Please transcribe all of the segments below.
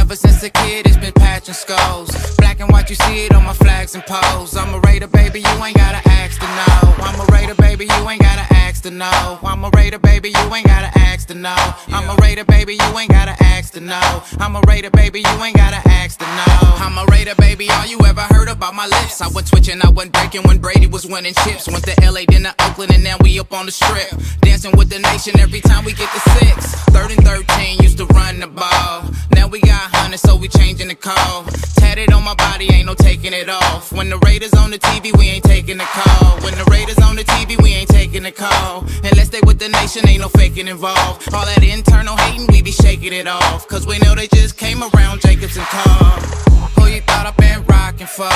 Ever since a kid, it's been patching skulls. Black and white, you see it on my flags and poles. I'm a Raider, baby, you ain't gotta ask to know. I'm a Raider, baby, you ain't gotta ask to know. I'm a Raider, baby, you ain't gotta ask to know. I'm a Raider, baby, you ain't gotta ask to know. I'm a Raider, baby, you ain't gotta ask to know. I'm a Raider, baby, all you ever heard about my lips. I was twitching, I wasn't breaking when Brady was winning chips. Went to LA, then to Oakland, and now we up on the strip. Dancing with the nation every time we get to 6. 3rd and 13, used to run the ball. Now we got 100, so we changing the call. Tatted on my body, ain't no taking it off. When the Raiders on the TV, we ain't taking the call. When the Raiders on the TV, we ain't taking the call. Unless they with the nation, ain't no faking involved. All that internal hating, we be shaking it off. Cause we know they just came around Jacobs and Cobb. Who you thought I've been rockin' for?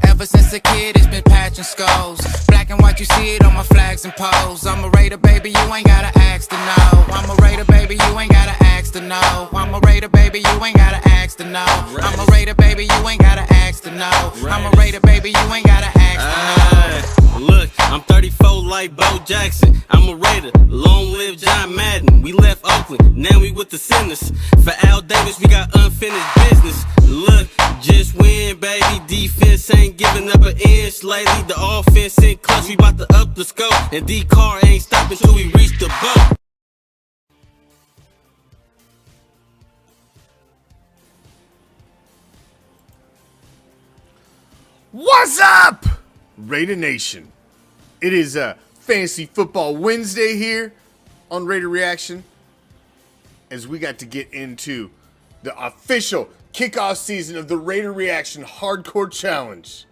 Ever since a kid, it's been patching skulls. Black and white, you see it on my flags and poles. I'm a Raider, baby, you ain't gotta ask to know. I'm a Raider, baby, you ain't gotta ask to know. I'm a Raider, baby, you ain't gotta ask to know. I'm a Raider, baby, you ain't gotta ask to know. I'm a Raider, baby, you ain't gotta ask to know. Look, I'm 34 like Bo Jackson. I'm a Raider, long live John Madden. We left Oakland, now we with the Sinners. For Al Davis, we got unfinished business. Look, just win, baby. Defense ain't giving up an inch lately. The offense in clutch, we bout to up the scope. And D-Car ain't stopping till we reach the boat. What's up, Raider Nation? It is a Fantasy Football Wednesday here on Raider Reaction, as we got to get into the official kickoff season of the Raider Reaction Hardcore Challenge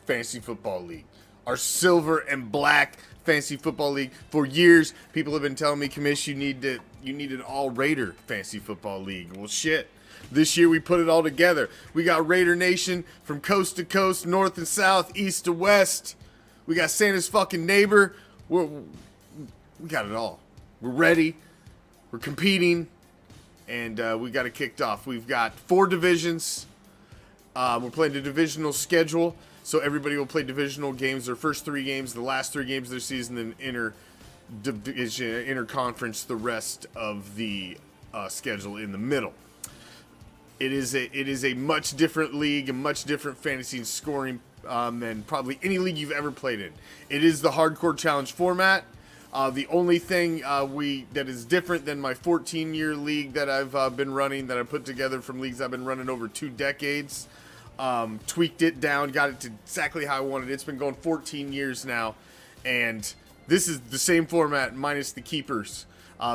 Fantasy Football League. Our silver and black Fantasy Football League. For years, people have been telling me, Commish, you need an all Raider Fantasy Football League. Well, shit. This year we put it all together. We got Raider Nation from coast to coast, north and south, east to west. We got Santa's fucking neighbor. We got it all. We're ready. We're competing. And we got it kicked off. We've got 4 divisions. We're playing a divisional schedule. So everybody will play divisional games. Their first 3 games, the last 3 games of their season, then inter-conference the rest of the schedule in the middle. It is a much different league, a much different fantasy and scoring than probably any league you've ever played in. It is the hardcore challenge format. The only thing that is different than my 14-year league that I've been running, that I put together from leagues I've been running over 2 decades, tweaked it down, got it to exactly how I wanted it. It's been going 14 years now, and this is the same format minus the keepers.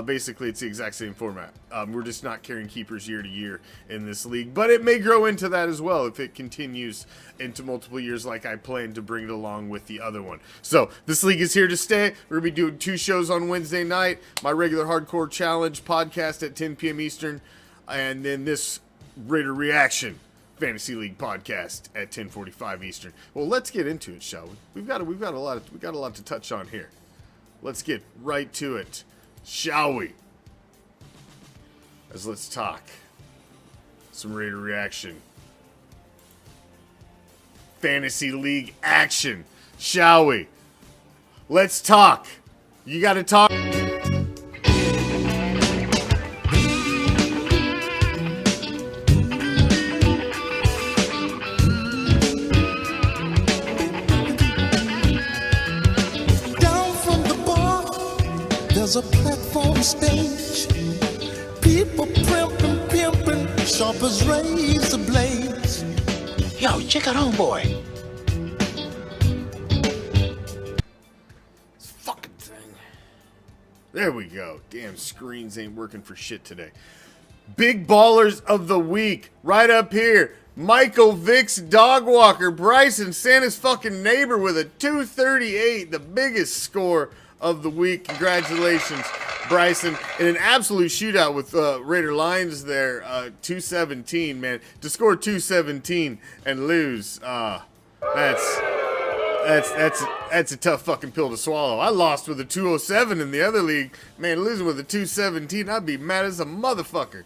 Basically, it's the exact same format. We're just not carrying keepers year to year in this league. But it may grow into that as well if it continues into multiple years like I plan to bring it along with the other one. So, this league is here to stay. We're going to be doing 2 shows on Wednesday night. My regular Hardcore Challenge podcast at 10 p.m. Eastern. And then this Raider Reaction Fantasy League podcast at 10:45 Eastern. Well, let's get into it, shall we? We've got a lot to touch on here. Let's get right to it. Shall we? Let's talk some Raider Reaction Fantasy League action. Shall we? Let's talk. You got to talk. There's a platform stage, people pimping, sharp as razor blades. Yo, check out Homeboy. This fucking thing. There we go. Damn screens ain't working for shit today. Big ballers of the week, right up here. Michael Vick's dog walker, Bryson, Santa's fucking neighbor with a 238, the biggest score of the week. Congratulations, Bryson, in an absolute shootout with Raider Lions there. 217, man. To score 217 and lose, that's a tough fucking pill to swallow. I lost with a 207 in the other league. Man, losing with a 217, I'd be mad as a motherfucker.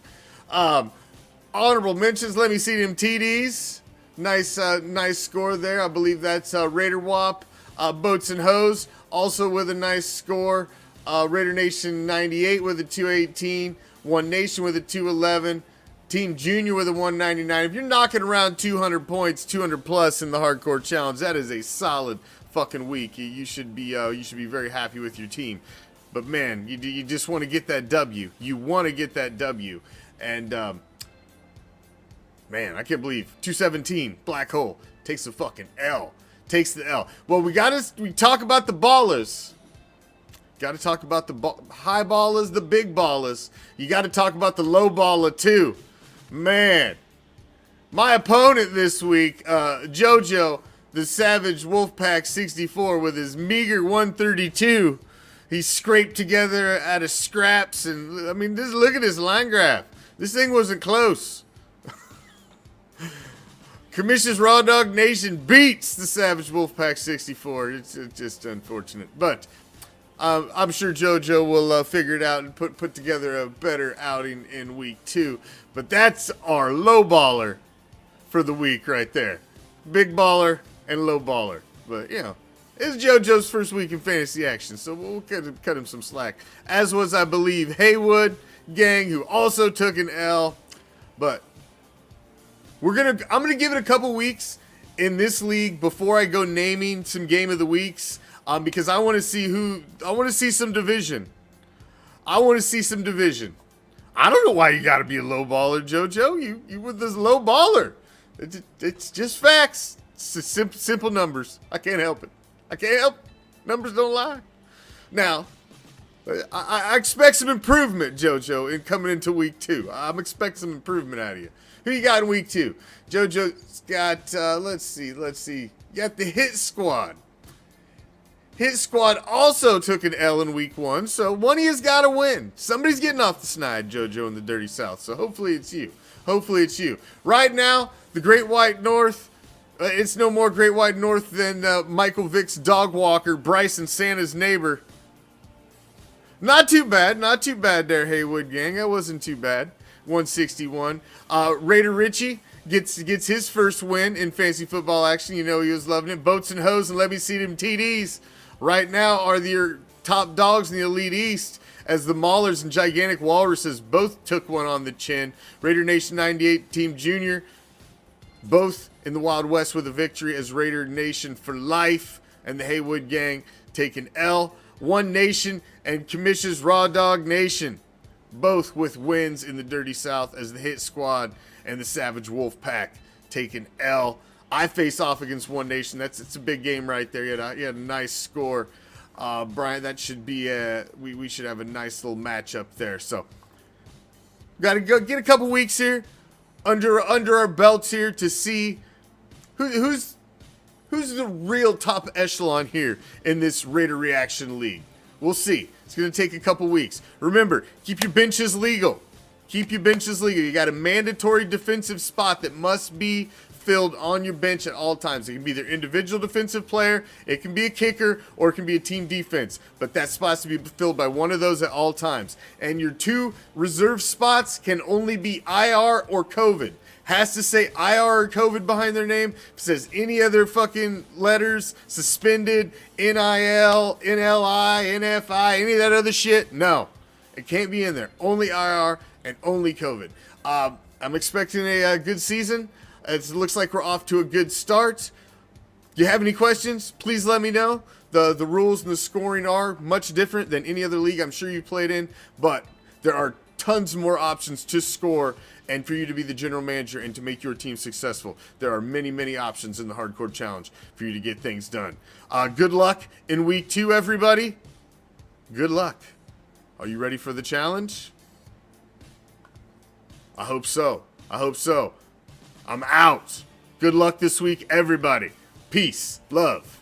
Honorable mentions, let me see them TDs. Nice score there. I believe that's Raider Wop, Boats and Hose, also with a nice score. Raider Nation 98 with a 218. One Nation with a 211. Team Junior with a 199. If you're knocking around 200 points, 200 plus in the hardcore challenge, that is a solid fucking week. You should be very happy with your team. But man, you just want to get that W. You want to get that W. And man, I can't believe 217 Black Hole takes the fucking L. Takes the L. Well, we talk about the ballers. Got to talk about the high ballers, the big ballers. You got to talk about the low baller too. Man, my opponent this week, JoJo, the Savage Wolfpack 64 with his meager 132. He scraped together out of scraps, and I mean, look at this line graph. This thing wasn't close. Commish's Raw Dog Nation beats the Savage Wolfpack 64. It's just unfortunate, but I'm sure JoJo will figure it out and put together a better outing in week 2. But that's our low baller for the week right there. Big baller and low baller. But, you know, it's JoJo's first week in fantasy action, so we'll cut him some slack. As was, I believe, Haywood gang, who also took an L. But I'm gonna give it a couple weeks in this league before I go naming some game of the weeks. Because I want to see some division. I don't know why you got to be a low baller, JoJo. You were this low baller. It's just facts. It's simple numbers. I can't help it. Numbers don't lie. Now, I expect some improvement, JoJo, in coming into week 2. I'm expecting some improvement out of you. Who you got in week 2? JoJo's got, let's see. You got the Hit Squad. Hit Squad also took an L in week 1, so one of you's got to win. Somebody's getting off the snide, JoJo, in the Dirty South, so hopefully it's you. Right now, the Great White North, it's no more Great White North than Michael Vick's dog walker, Bryson Santa's neighbor. Not too bad there, Haywood gang. That wasn't too bad. 161. Raider Richie gets his first win in fantasy football action. You know he was loving it. Boats and Hoes and Let Me See Them TDs right now are your top dogs in the Elite East, as the Maulers and Gigantic Walruses both took one on the chin. Raider Nation 98 Team Junior, both in the Wild West with a victory, as Raider Nation for life and the Haywood gang take an L. One Nation and Commish's Raw Dog Nation, both with wins in the Dirty South, as the Hit Squad and the Savage Wolf Pack take an L. I face off against One Nation. It's a big game right there. You had a nice score, Brian. That should be we should have a nice little matchup there. So, got to go get a couple weeks here under our belts here to see who's the real top echelon here in this Raider Reaction League. We'll see. It's going to take a couple weeks. Remember, keep your benches legal. You got a mandatory defensive spot that must be filled on your bench at all times. It can be their individual defensive player, it can be a kicker, or it can be a team defense. But that spot's to be filled by one of those at all times. And your 2 reserve spots can only be IR or COVID. Has to say IR or COVID behind their name. If it says any other fucking letters, suspended, NIL, NLI, NFI, any of that other shit, no. It can't be in there. Only IR and only COVID. I'm expecting a good season. It looks like we're off to a good start. If you have any questions, please let me know. The rules and the scoring are much different than any other league I'm sure you played in, but there are tons more options to score and for you to be the general manager and to make your team successful. There are many, many options in the Hardcore Challenge for you to get things done. Good luck in week 2, everybody. Good luck. Are you ready for the challenge? I hope so. I'm out. Good luck this week, everybody. Peace. Love.